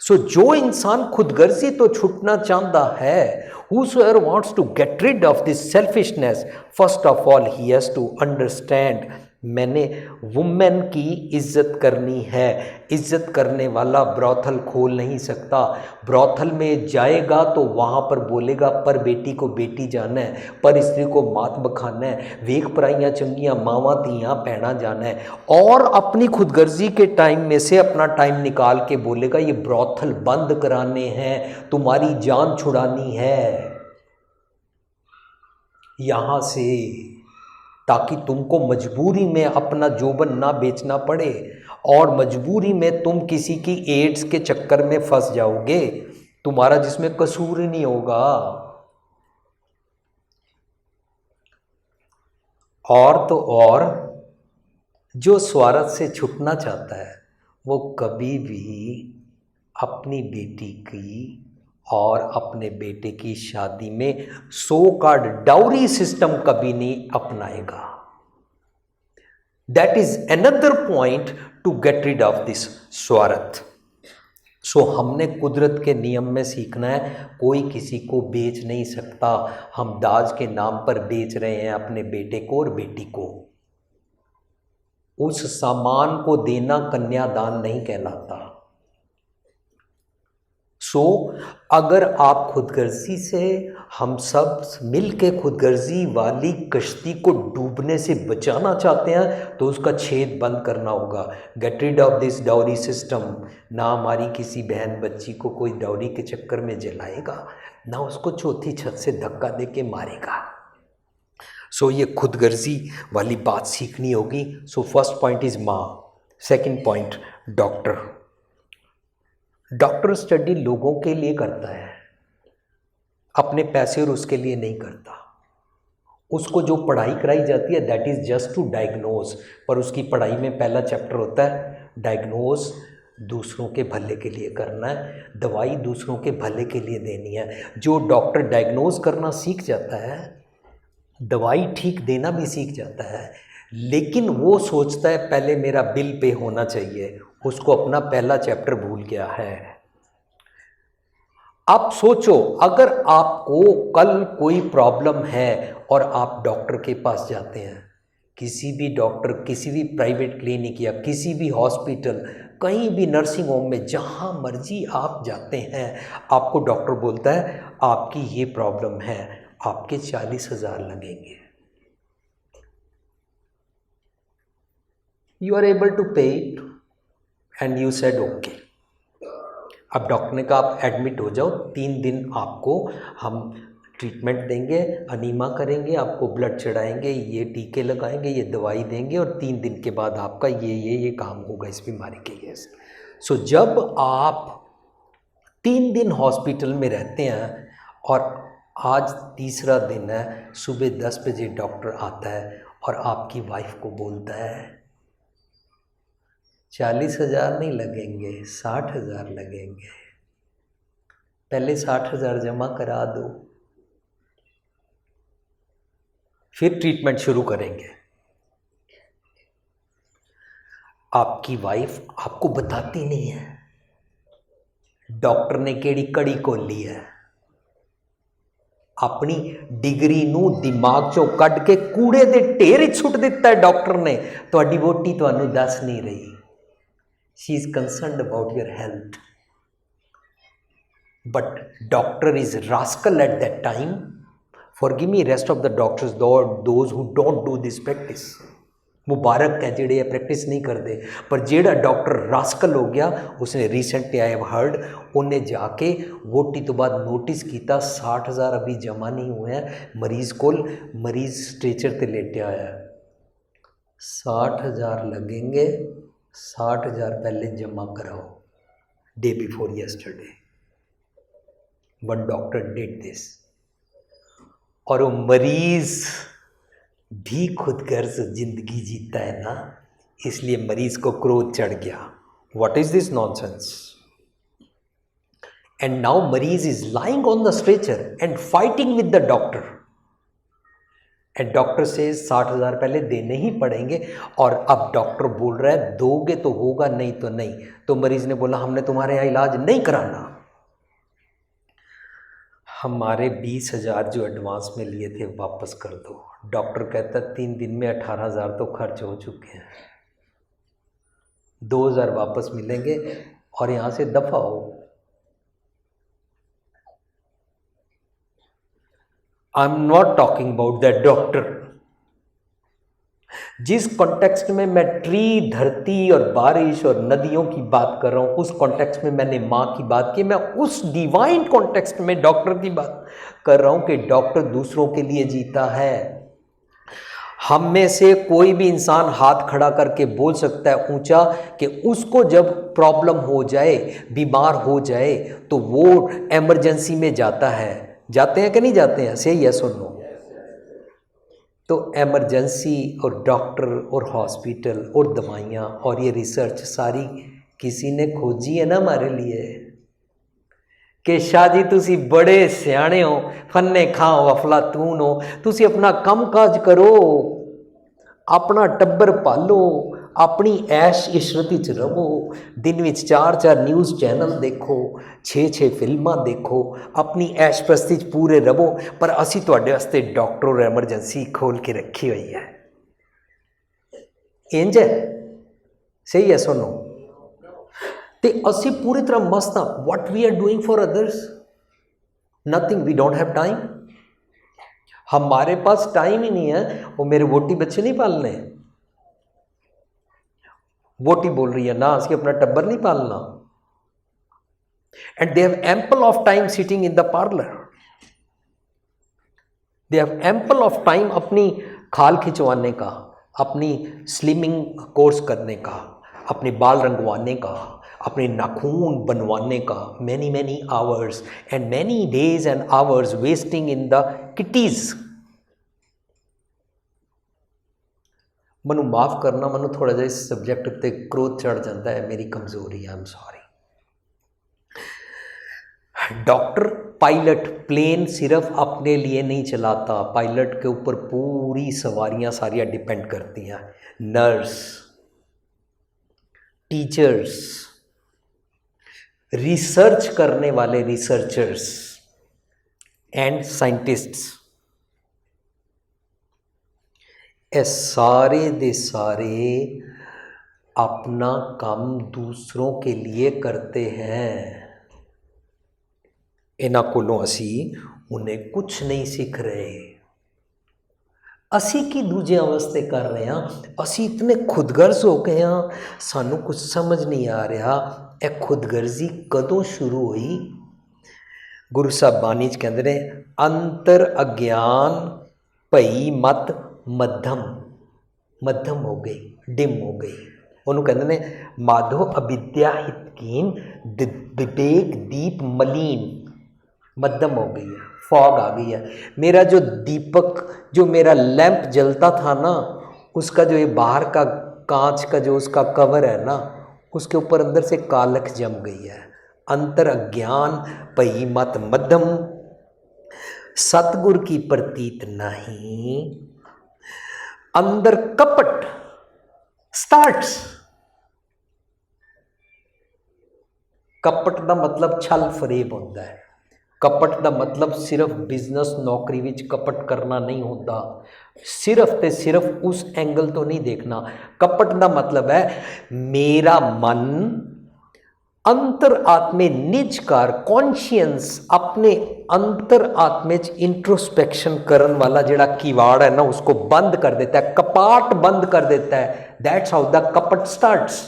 सो जो इंसान खुदगर्जी तो छुटना चाहता है, whosoever wants to get rid of this selfishness, first of all he has to understand मैंने वुमेन की इज्जत करनी है। इज्जत करने वाला ब्रॉथल खोल नहीं सकता। ब्रॉथल में जाएगा तो वहाँ पर बोलेगा पर बेटी को बेटी जाना है, पर स्त्री को मात बखाना है, वेख पराइयाँ चंगियाँ मावां तियाँ पैना जाना है, और अपनी खुदगर्जी के टाइम में से अपना टाइम निकाल के बोलेगा ये ब्रॉथल बंद कराने हैं, तुम्हारी जान छुड़ानी है यहाँ से, ताकि तुमको मजबूरी में अपना जोबन ना बेचना पड़े और मजबूरी में तुम किसी की एड्स के चक्कर में फंस जाओगे, तुम्हारा जिसमें कसूर ही नहीं होगा। और तो और जो स्वार्थ से छुटना चाहता है वो कभी भी अपनी बेटी की और अपने बेटे की शादी में सो कॉल्ड डाउरी सिस्टम कभी नहीं अपनाएगा। That is another point to get rid of this स्वार्थ। सो हमने कुदरत के नियम में सीखना है, कोई किसी को बेच नहीं सकता। हम दाज के नाम पर बेच रहे हैं अपने बेटे को और बेटी को। उस सामान को देना कन्यादान नहीं कहलाता। सो अगर आप खुदगर्जी से, हम सब मिल के खुदगर्जी वाली कश्ती को डूबने से बचाना चाहते हैं तो उसका छेद बंद करना होगा। Get rid of this dowry system. ना हमारी किसी बहन बच्ची को कोई डाउरी के चक्कर में जलाएगा, ना उसको चौथी छत से धक्का दे के मारेगा। सो ये खुदगर्जी वाली बात सीखनी होगी। सो फर्स्ट पॉइंट इज माँ, second point doctor. Doctor study लोगों के लिए करता है, अपने पैसे और उसके लिए नहीं करता। उसको जो पढ़ाई कराई जाती है that is just to diagnose, पर उसकी पढ़ाई में पहला चैप्टर होता है डायग्नोज, दूसरों के भले के लिए करना है, दवाई दूसरों के भले के लिए देनी है। जो डॉक्टर डायग्नोज करना सीख जाता है, दवाई ठीक देना भी सीख जाता है, लेकिन वो सोचता है पहले मेरा बिल पे होना चाहिए, उसको अपना पहला चैप्टर भूल गया है। आप सोचो, अगर आपको कल कोई प्रॉब्लम है और आप डॉक्टर के पास जाते हैं, किसी भी डॉक्टर, किसी भी प्राइवेट क्लिनिक या किसी भी हॉस्पिटल, कहीं भी नर्सिंग होम में, जहाँ मर्जी आप जाते हैं, आपको डॉक्टर बोलता है आपकी ये प्रॉब्लम है, आपके 40,000 लगेंगे। यू आर एबल टू पे it and you said okay. अब डॉक्टर ने कहा आप एडमिट हो जाओ, 3 दिन आपको हम ट्रीटमेंट देंगे, अनीमा करेंगे, आपको ब्लड चढ़ाएंगे, ये टीके लगाएंगे, ये दवाई देंगे और 3 दिन के बाद आपका ये काम होगा इस बीमारी के लिए। सो जब आप 3 दिन हॉस्पिटल में रहते हैं और आज तीसरा दिन है, सुबह 10 बजे डॉक्टर आता है और आपकी वाइफ को बोलता है 40,000 नहीं लगेंगे, 60,000 लगेंगे, पहले 60,000 जमा करा दो, फिर ट्रीटमेंट शुरू करेंगे। आपकी वाइफ आपको बताती नहीं है डॉक्टर ने केड़ी कड़ी खोली है। अपनी डिग्री नू दिमाग चों कढ़ के कूड़े दे ढेर च सुट दिता है डॉक्टर ने। तुहाडी वोटी तुहानू दस नहीं रही। She is concerned about your health, but doctor is rascal at that time. Forgive me rest of the doctors, those who don't do this practice, मुबारक है जेड़े प्रैक्टिस नहीं करते। पर जेड़ा डॉक्टर रास्कल हो गया, उसने रिसेंटली आई हैव हर्ड, उन्हें जाके वोटी तो बाद नोटिस किया 60,000 अभी जमा नहीं हुए हैं मरीज को, मरीज स्ट्रेचर ते लेटे आया है, 60,000 लगेंगे, 60,000 पहले जमा कराओ, day before yesterday. One doctor did this, और वो मरीज भी खुदगर्ज जिंदगी जीता है ना, इसलिए मरीज को क्रोध चढ़ गया। What is this nonsense? And now मरीज is lying on the stretcher and fighting with the doctor, and doctor से 60,000 पहले देने ही पड़ेंगे। और अब डॉक्टर बोल रहा है दोगे तो होगा, नहीं तो नहीं। तो मरीज ने बोला हमने तुम्हारे यहाँ इलाज नहीं कराना, हमारे 20,000 जो एडवांस में लिए थे वापस कर दो। डॉक्टर कहता 3 दिन में 18,000 तो खर्च हो चुके हैं, 2,000 वापस मिलेंगे और यहाँ से दफा हो। I am not talking about that doctor. जिस कॉन्टेक्स्ट में मैं ट्री, धरती और बारिश और नदियों की बात कर रहा हूं, उस कॉन्टेक्स्ट में मैंने माँ की बात की। मैं उस डिवाइन कॉन्टेक्स्ट में डॉक्टर की बात कर रहा हूं कि डॉक्टर दूसरों के लिए जीता है। हम में से कोई भी इंसान हाथ खड़ा करके बोल सकता है ऊंचा कि उसको जब प्रॉब्लम हो जाए, बीमार हो जाए, तो वो इमरजेंसी में जाता है। जाते हैं कि नहीं जाते हैं? से यस और नो। तो इमरजेंसी और डॉक्टर और हॉस्पिटल और दवाइयाँ और ये रिसर्च सारी किसी ने खोजी है ना हमारे लिए। कि शाह जी तुसी बड़े सियाने हो, फन्ने खाओ अफलातून हो, तुसी अपना काम काज करो, अपना टब्बर पालो, अपनी ऐश इशरती च रहो, दिन विच 4-4 न्यूज़ चैनल देखो, 6-6 फिल्मां देखो, अपनी ऐश प्रस्ती च पूरे रहो। पर असी तुहाडे वास्ते डॉक्टर और एमरजेंसी खोल के रखी हुई है। इंज है, सही है? सुनो, ते असी पूरी तरह मस्त हाँ। What we are doing for others? Nothing. We don't have time. हमारे पास टाइम ही नहीं है। वो मेरे वोटी बच्चे नहीं पालने, वोटी बोल रही है ना, असकी अपना टब्बर नहीं पालना। And they have ample of time sitting in the parlour, they have ample of time अपनी खाल खिंचवाने का, अपनी स्लिमिंग कोर्स करने का, अपने बाल रंगवाने का, अपने नाखून बनवाने का। Many hours and many days and hours wasting in the kitties. Manu माफ़ करना, मनु थोड़ा जिहा इस सब्जैक्ट उत्ते क्रोध चढ़ जाता है, मेरी कमज़ोरी है, I am sorry. Doctor, pilot plane सिर्फ अपने लिए नहीं चलाता, पायलट के ऊपर पूरी सवारियां सारियां डिपेंड करती हैं। नर्स, टीचर्स, रिसर्च करने वाले रिसर्चर्स एंड साइंटिस्ट्स, ये सारे दे सारे अपना काम दूसरों के लिए करते हैं। इन्हां कोलों असी उन्हें कुछ नहीं सीख रहे, असी की दूजियां वास्ते कर रहे हैं। असी इतने खुदगर्ज हो गए हैं, सानू कुछ समझ नहीं आ रहा यह खुदगर्जी कदों शुरू हुई। गुरु साहब बानी च कहते ने अंतर अज्ञान भई मत मध्यम, मध्यम हो गई, डिम हो गई। उन्होंने कहते ने माधो अविद्या हितकीन विवेक दीप मलीन, मध्यम हो गई है, फॉग आ गई है। मेरा जो दीपक, जो मेरा लैंप जलता था ना, उसका जो ये बाहर का कांच का जो उसका कवर है ना, उसके ऊपर अंदर से कालख जम गई है। अंतर अज्ञान भई मत मध्यम, सतगुर की प्रतीत नहीं, अंदर कपट स्टार्ट्स। कपट का मतलब छल फरेब होता है। कपट का मतलब सिर्फ बिजनेस नौकरी विच कपट करना नहीं होता, सिर्फ ते सिर्फ उस एंगल तो नहीं देखना। कपट का मतलब है मेरा मन अंतर आत्मे निजकार कॉन्शियंस, अपने अंतर आत्मे च इंट्रोस्पेक्शन करन वाला जिहड़ा किवाड़ है ना, उसको बंद कर देता है, कपाट बंद कर देता है। दैट्स हाउ द कपट starts.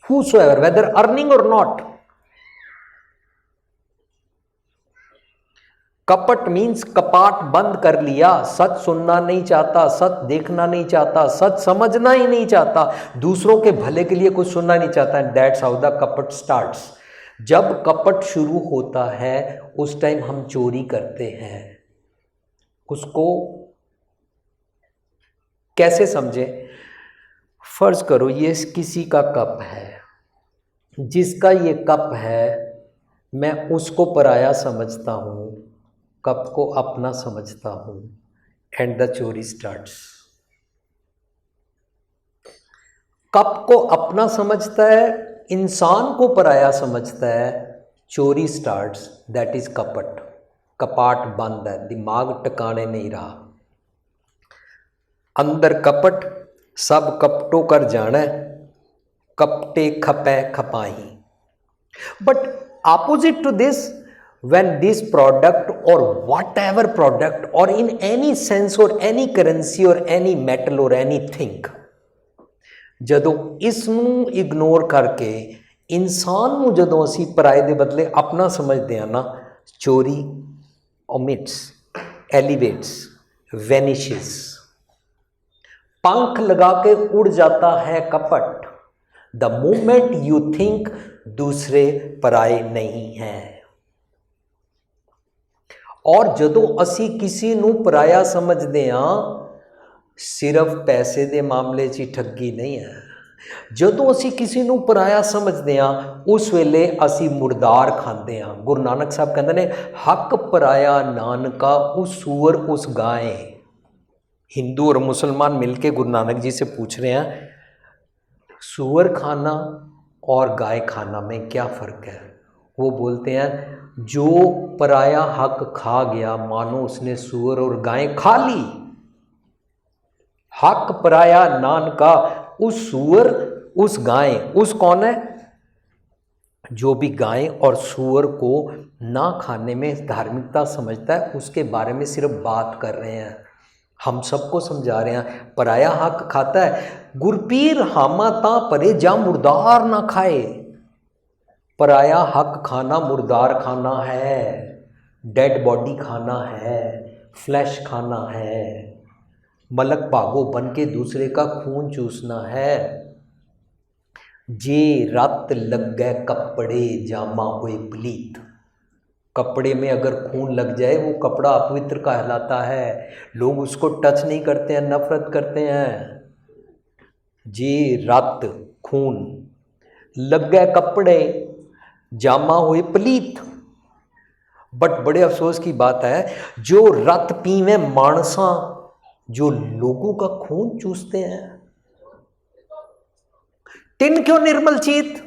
whosoever whether earning or not, कपट मीन्स कपाट बंद कर लिया, सच सुनना नहीं चाहता, सच देखना नहीं चाहता, सच समझना ही नहीं चाहता, दूसरों के भले के लिए कुछ सुनना नहीं चाहता। दैट्स हाउ द कपट स्टार्ट्स। जब कपट शुरू होता है उस टाइम हम चोरी करते हैं। उसको कैसे समझे? फर्ज करो ये किसी का कप है, जिसका ये कप है मैं उसको पराया समझता हूँ, कप को अपना समझता हूँ। एंड द चोरी स्टार्ट्स। कप को अपना समझता है, इंसान को पराया समझता है, चोरी स्टार्ट्स, दैट इज कपट। कपाट बंद है, दिमाग टिकाने नहीं रहा, अंदर कपट, सब कपटों कर जाना, कपटे खपै खपाही। But opposite to this, when this product or whatever product or in any sense or any currency or any metal or anything, ਜਦੋਂ ਇਸ ਨੂੰ ਇਗਨੋਰ ਕਰਕੇ ਇਨਸਾਨ ਨੂੰ ਜਦੋਂ ਅਸੀਂ ਪਰਾਏ ਦੇ ਬਦਲੇ ਆਪਣਾ ਸਮਝਦੇ ਹਾਂ ਨਾ, ਚੋਰੀ omits, elevates, vanishes, पंख लगा के उड़ जाता है कपट। द मोमेंट यू थिंक दूसरे पराए नहीं हैं। और जदों असी किसी नू पराया समझदे हां, सिर्फ पैसे दे मामले च ठगी नहीं है। जदों असी किसी नू पराया समझदे हां, उस वेले असी मुर्दार खांदे हां। गुरु नानक साहब कहंदे ने, हक पराया नानका उस सूअर उस गाय। हिंदू और मुसलमान मिलके गुरु नानक जी से पूछ रहे हैं, सूअर खाना और गाय खाना में क्या फ़र्क है? वो बोलते हैं, जो पराया हक खा गया मानो उसने सूअर और गाय खा ली। हक पराया नानका उस सूअर उस गाय। उस कौन है? जो भी गाय और सूअर को ना खाने में धार्मिकता समझता है, उसके बारे में सिर्फ बात कर रहे हैं। हम सबको समझा रहे हैं, पराया हक खाता है, गुरपीर हामा ता परे जा मुर्दार ना खाए। पराया हक खाना मुर्दार खाना है, डेड बॉडी खाना है, फ्लैश खाना है, मलक भागो बन के दूसरे का खून चूसना है। जे रत लग गए कपड़े जामा हुए पलीत। कपड़े में अगर खून लग जाए वो कपड़ा अपवित्र कहलाता है, लोग उसको टच नहीं करते हैं, नफरत करते हैं। जी रत खून लग गए कपड़े जामा हुए पलीत। बट बड़े अफसोस की बात है, जो रत पीवे मानसा, जो लोगों का खून चूसते हैं, तिन क्यों निर्मल चीत।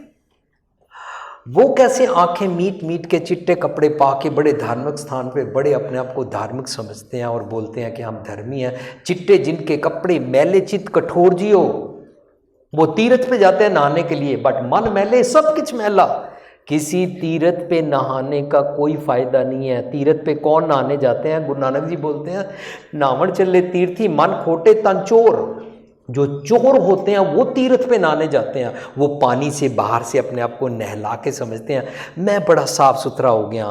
वो कैसे आंखें मीट मीट के चिट्टे कपड़े पा के बड़े धार्मिक स्थान पे बड़े अपने आप को धार्मिक समझते हैं और बोलते हैं कि हम धर्मी हैं। चिट्टे जिनके कपड़े मैले चित कठोर जियो, वो तीर्थ पे जाते हैं नहाने के लिए, बट मन मैले सब कुछ मैला। किसी तीर्थ पे नहाने का कोई फायदा नहीं है। तीर्थ पे कौन नहाने जाते हैं? गुरु नानक जी बोलते हैं, नावण चले तीर्थी मन खोटे तन चोर। जो चोर होते हैं वो तीर्थ पे नहाने जाते हैं, वो पानी से बाहर से अपने आप को नहला के समझते हैं मैं बड़ा साफ सुथरा हो गया।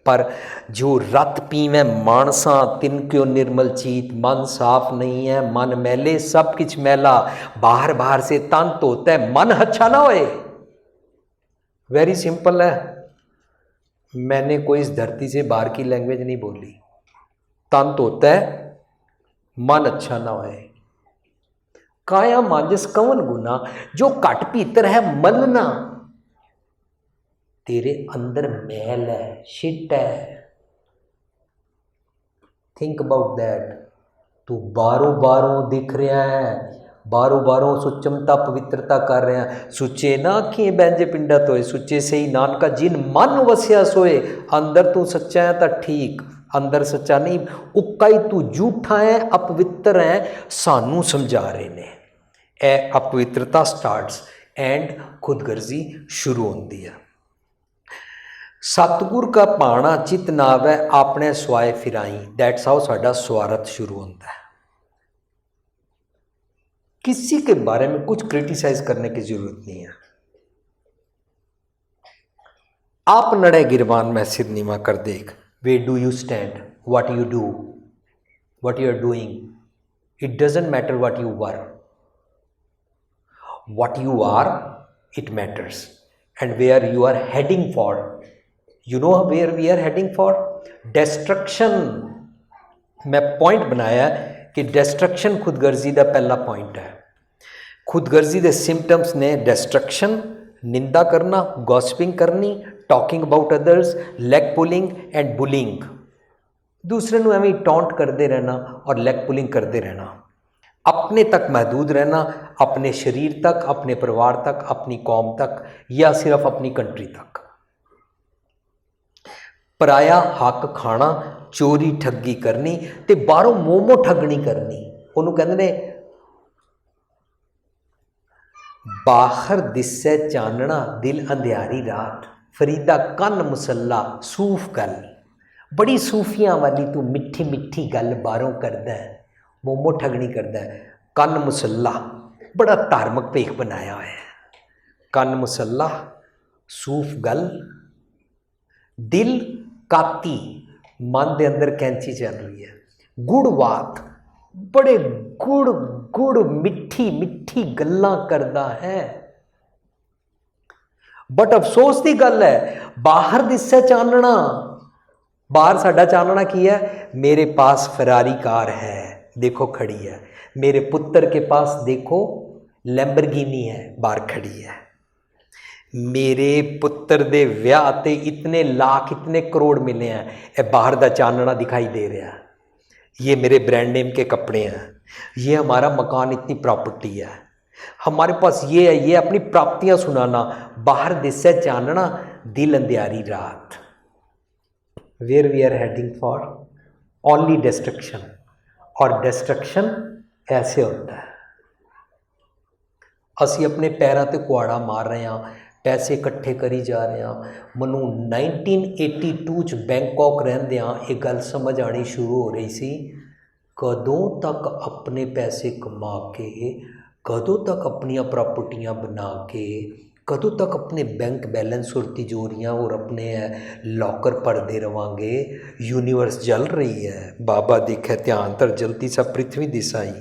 पर जो रत पीवे मानसा तिन क्यों निर्मल चीत। मन साफ नहीं है, मन मैले सब कुछ मैला। बाहर बाहर से तन धोता है, मन अच्छा ना होए। वेरी सिंपल है, मैंने कोई इस धरती से बाहर की लैंग्वेज नहीं बोली। तन धोता है, मन अच्छा ना होए। काया मांजस कवन गुना, जो घट भीतर है मलना। तेरे अंदर मैल है, शिट है। Think about that. तू बारों बारों दिख रहा है, बारों बारों सुचमता पवित्रता कर रहे हैं। सुचे ना आखिए बैंजे पिंडा तोए, सुचे से ही नानका जिन मन वसिया सोए। अंदर तू सच्चा है तो ठीक, अंदर सच्चा नहीं उक्का ही तू झूठा है, अपवित्र है, सानू समझा रहे ने। ए अपवित्रता स्टार्ट्स एंड खुदगर्जी शुरू होती है। सतगुर का पाना चित नावै अपने स्वाय फिराई। दैट्स हाउ साडा स्वार्थ शुरू होता है। किसी के बारे में कुछ क्रिटिसाइज करने की जरूरत नहीं है। आप नड़े गिरबान में सिर नीवा कर देख। Where do you stand, what you do, what you are doing. It doesn't matter what you were, what you are, it matters, and where you are heading for. You know where we are heading for? Destruction. मैं point बनाया कि destruction खुदगर्जी का पहला point है। खुदगर्जी के symptoms ने destruction, निंदा करना, गॉसिपिंग करनी, talking about others, leg pulling and bullying. दूसरे ਨੂੰ ਐਵੇਂ ਟੌਂਟ ਕਰਦੇ ਰਹਿਣਾ ਔਰ ਲੈਗ ਪੁਲਿੰਗ ਕਰਦੇ ਰਹਿਣਾ। अपने तक महदूद रहना, अपने शरीर तक, अपने परिवार तक, अपनी कौम तक या सिर्फ अपनी कंट्री तक। पराया हक खाना, चोरी ठगी करनी ते बाहरों मोमो ठगनी करनी, ਉਹਨੂੰ ਕਹਿੰਦੇ ਨੇ बाहर दिसै चानना दिल अंधियारी रात। फरीदा कन मुसल्ला सूफ गल, बड़ी सूफियां वाली तू मिठी मिठी गल बाहरों करदा है, मोमो ठगनी करता है। कन मुसल्ला बड़ा धार्मिक भेख बनाया हुआ है। कन मुसल्ला सूफ गल, दिल काती, मन के अंदर कैंची चल रही है। गुड़वात बड़े गुड़ गुड़ मिठी मिठी गल्लां करता है। बट अफसोस की गल है, बाहर दिसै चानना, बाहर साडा चानना की है, मेरे पास फरारी कार है, देखो खड़ी है। मेरे पुत्र के पास देखो लैम्बरगिनी है, बाहर खड़ी है। मेरे पुत्र दे विआह ते इतने लाख इतने करोड़ मिले हैं, ये बाहर दा चानना दिखाई दे रहा है। ये मेरे ब्रांड नेम के कपड़े हैं, ये हमारा मकान, इतनी प्रॉपर्टी है, हमारे पास ये है, ये अपनी प्राप्तियां सुनाना। बाहर दिसै चानना दिल अंधियारी रात। Where we are heading for only destruction. और डिस्ट्रक्शन ऐसे होता है, असी अपने पैरों ते कुआड़ा मार रहे हैं, पैसे इकट्ठे करी जा रहे हैं। मनु 1982 च बैंकॉक रहंदियां ये गल समझ आनी शुरू हो रही सी, कदों तक अपने पैसे कमा के, कदों तक अपनियां प्रॉपर्टियां बना के, कदों तक अपने बैंक बैलेंस और तिजोरियां और अपने लॉकर भरते रवांगे। यूनीवर्स जल रही है, बाबा दिखे ध्यान तर जलती सब पृथ्वी दिसाई।